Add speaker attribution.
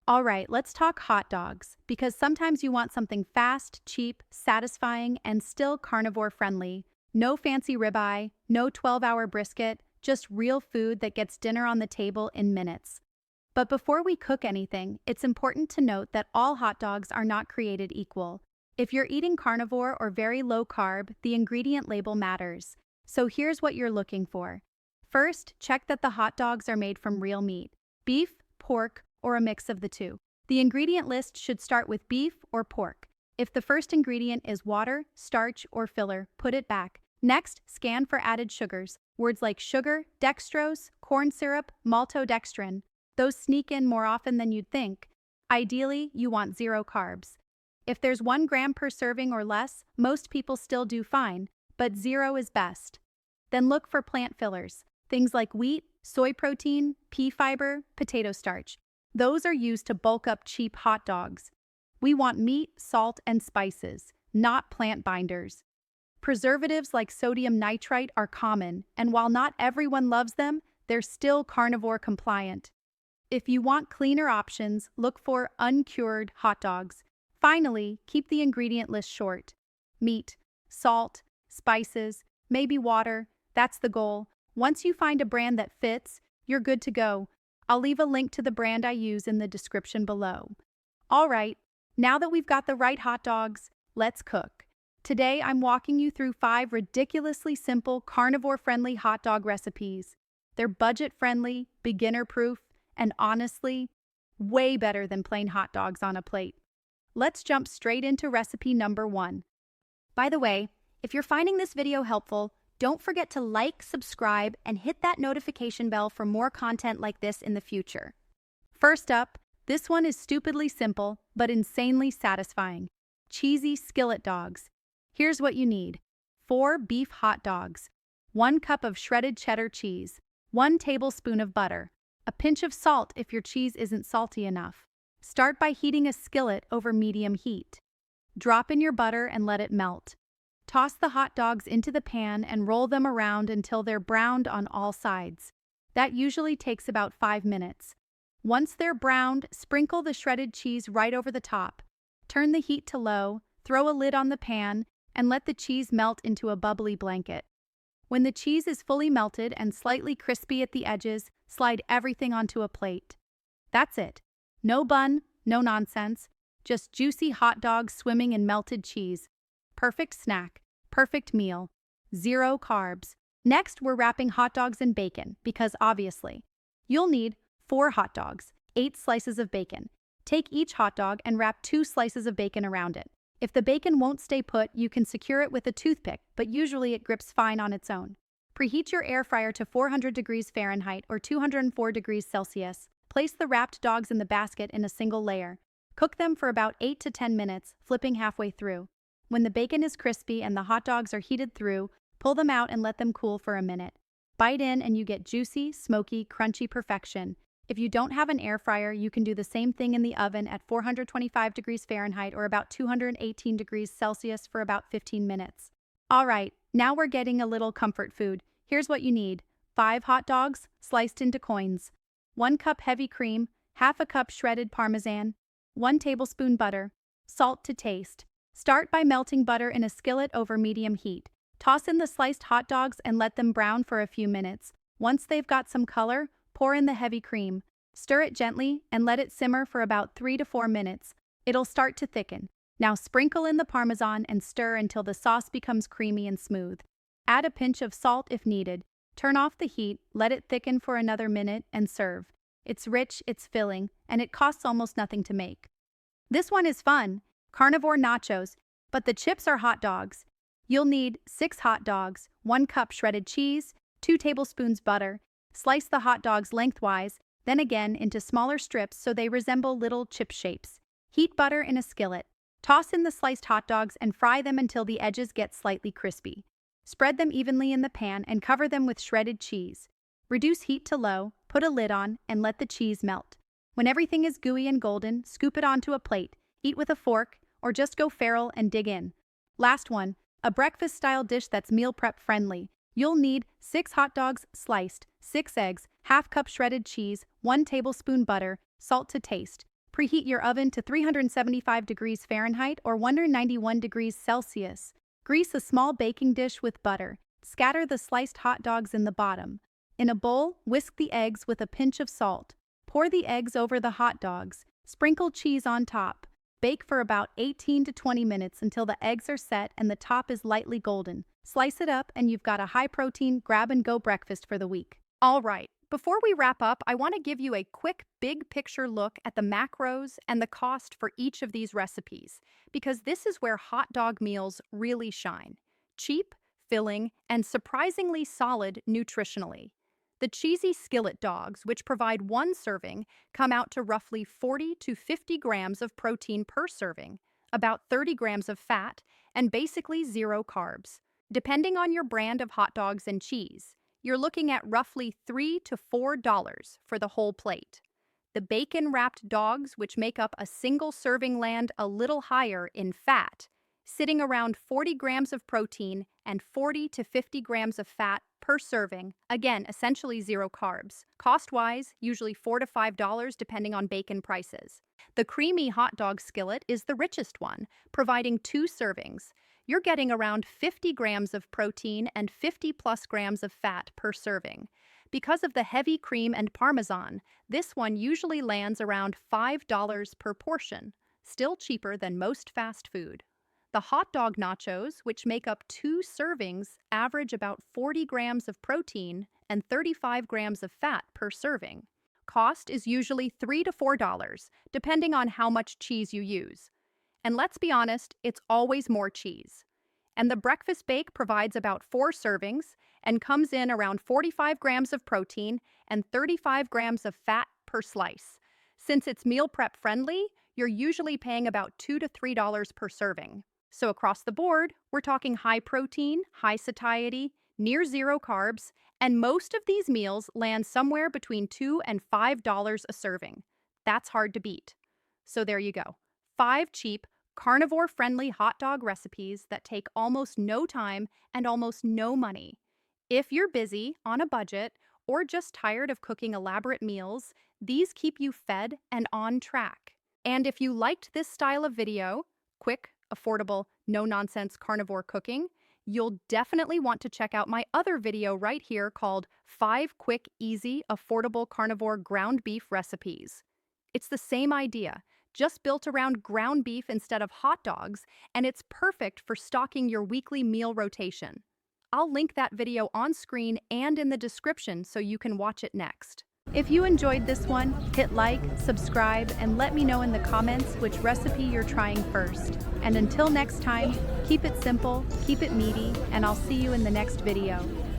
Speaker 1: All right, let's talk hot dogs, because sometimes you want something fast, cheap, satisfying, and still carnivore-friendly. No fancy ribeye, no 12-hour brisket, just real food that gets dinner on the table in minutes. But before we cook anything, it's important to note that all hot dogs are not created equal. If you're eating carnivore or very low carb, the ingredient label matters. So here's what you're looking for. First, check that the hot dogs are made from real meat: beef, pork, or a mix of the two. The ingredient list should start with beef or pork. If the first ingredient is water, starch, or filler, put it back. Next, scan for added sugars. Words like sugar, dextrose, corn syrup, maltodextrin. Those sneak in more often than you'd think. Ideally, you want 0 carbs. If there's 1 gram per serving or less, most people still do fine, but 0 is best. Then look for plant fillers. Things like wheat, soy protein, pea fiber, potato starch. Those are used to bulk up cheap hot dogs. We want meat, salt, and spices, not plant binders. Preservatives like sodium nitrite are common, and while not everyone loves them, they're still carnivore compliant. If you want cleaner options, look for uncured hot dogs. Finally, keep the ingredient list short. Meat, salt, spices, maybe water, that's the goal. Once you find a brand that fits, you're good to go. I'll leave a link to the brand I use in the description below. All right, now that we've got the right hot dogs, let's cook. Today, I'm walking you through 5 ridiculously simple carnivore-friendly hot dog recipes. They're budget-friendly, beginner-proof, and honestly, way better than plain hot dogs on a plate. Let's jump straight into recipe number 1. By the way, if you're finding this video helpful, don't forget to like, subscribe, and hit that notification bell for more content like this in the future. First up, this one is stupidly simple, but insanely satisfying. Cheesy skillet dogs. Here's what you need: 4 beef hot dogs, 1 cup of shredded cheddar cheese, 1 tablespoon of butter, a pinch of salt if your cheese isn't salty enough. Start by heating a skillet over medium heat. Drop in your butter and let it melt. Toss the hot dogs into the pan and roll them around until they're browned on all sides. That usually takes about 5 minutes. Once they're browned, sprinkle the shredded cheese right over the top. Turn the heat to low, throw a lid on the pan, and let the cheese melt into a bubbly blanket. When the cheese is fully melted and slightly crispy at the edges, slide everything onto a plate. That's it. No bun, no nonsense, just juicy hot dogs swimming in melted cheese. Perfect snack, perfect meal, 0 carbs. Next, we're wrapping hot dogs in bacon, because obviously. You'll need 4 hot dogs, 8 slices of bacon. Take each hot dog and wrap 2 slices of bacon around it. If the bacon won't stay put, you can secure it with a toothpick, but usually it grips fine on its own. Preheat your air fryer to 400 degrees Fahrenheit or 204 degrees Celsius. Place the wrapped dogs in the basket in a single layer. Cook them for about 8 to 10 minutes, flipping halfway through. When the bacon is crispy and the hot dogs are heated through, pull them out and let them cool for a minute. Bite in and you get juicy, smoky, crunchy perfection. If you don't have an air fryer, you can do the same thing in the oven at 425 degrees Fahrenheit or about 218 degrees Celsius for about 15 minutes. All right, now we're getting a little comfort food. Here's what you need: 5 hot dogs, sliced into coins, 1 cup heavy cream, half a cup shredded Parmesan, 1 tablespoon butter, salt to taste. Start by melting butter in a skillet over medium heat. Toss in the sliced hot dogs and let them brown for a few minutes. Once they've got some color, pour in the heavy cream. Stir it gently and let it simmer for about 3 to 4 minutes. It'll start to thicken. Now sprinkle in the Parmesan and stir until the sauce becomes creamy and smooth. Add a pinch of salt if needed. Turn off the heat, let it thicken for another minute, and serve. It's rich, it's filling, and it costs almost nothing to make. This one is fun: carnivore nachos, but the chips are hot dogs. You'll need 6 hot dogs, 1 cup shredded cheese, 2 tablespoons butter. Slice the hot dogs lengthwise, then again into smaller strips so they resemble little chip shapes. Heat butter in a skillet. Toss in the sliced hot dogs and fry them until the edges get slightly crispy. Spread them evenly in the pan and cover them with shredded cheese. Reduce heat to low, put a lid on, and let the cheese melt. When everything is gooey and golden, scoop it onto a plate. Eat with a fork, or just go feral and dig in. Last one, a breakfast-style dish that's meal prep friendly. You'll need 6 hot dogs sliced, 6 eggs, half cup shredded cheese, 1 tablespoon butter, salt to taste. Preheat your oven to 375 degrees Fahrenheit or 191 degrees Celsius. Grease a small baking dish with butter. Scatter the sliced hot dogs in the bottom. In a bowl, whisk the eggs with a pinch of salt. Pour the eggs over the hot dogs. Sprinkle cheese on top. Bake for about 18 to 20 minutes until the eggs are set and the top is lightly golden. Slice it up and you've got a high-protein, grab-and-go breakfast for the week. All right, before we wrap up, I want to give you a quick big-picture look at the macros and the cost for each of these recipes, because this is where hot dog meals really shine. Cheap, filling, and surprisingly solid nutritionally. The cheesy skillet dogs, which provide one serving, come out to roughly 40 to 50 grams of protein per serving, about 30 grams of fat, and basically zero carbs. Depending on your brand of hot dogs and cheese, you're looking at roughly $3 to $4 for the whole plate. The bacon-wrapped dogs, which make up a single serving, land a little higher in fat, sitting around 40 grams of protein and 40 to 50 grams of fat per serving, again, essentially zero carbs. Cost-wise, usually $4 to $5 depending on bacon prices. The creamy hot dog skillet is the richest one, providing 2 servings. You're getting around 50 grams of protein and 50 plus grams of fat per serving. Because of the heavy cream and Parmesan, this one usually lands around $5 per portion, still cheaper than most fast food. The hot dog nachos, which make up 2 servings, average about 40 grams of protein and 35 grams of fat per serving. Cost is usually $3 to $4, depending on how much cheese you use. And let's be honest, it's always more cheese. And the breakfast bake provides about 4 servings and comes in around 45 grams of protein and 35 grams of fat per slice. Since it's meal prep friendly, you're usually paying about $2 to $3 per serving. So across the board, we're talking high protein, high satiety, near zero carbs, and most of these meals land somewhere between $2 and $5 a serving. That's hard to beat. So there you go. 5 cheap, carnivore-friendly hot dog recipes that take almost no time and almost no money. If you're busy, on a budget, or just tired of cooking elaborate meals, these keep you fed and on track. And if you liked this style of video, quick, affordable, no-nonsense carnivore cooking, you'll definitely want to check out my other video right here called 5 Quick, Easy, Affordable Carnivore Ground Beef Recipes. It's the same idea, just built around ground beef instead of hot dogs, and it's perfect for stocking your weekly meal rotation. I'll link that video on screen and in the description so you can watch it next. If you enjoyed this one, hit like, subscribe, and let me know in the comments which recipe you're trying first. And until next time, keep it simple, keep it meaty, and I'll see you in the next video.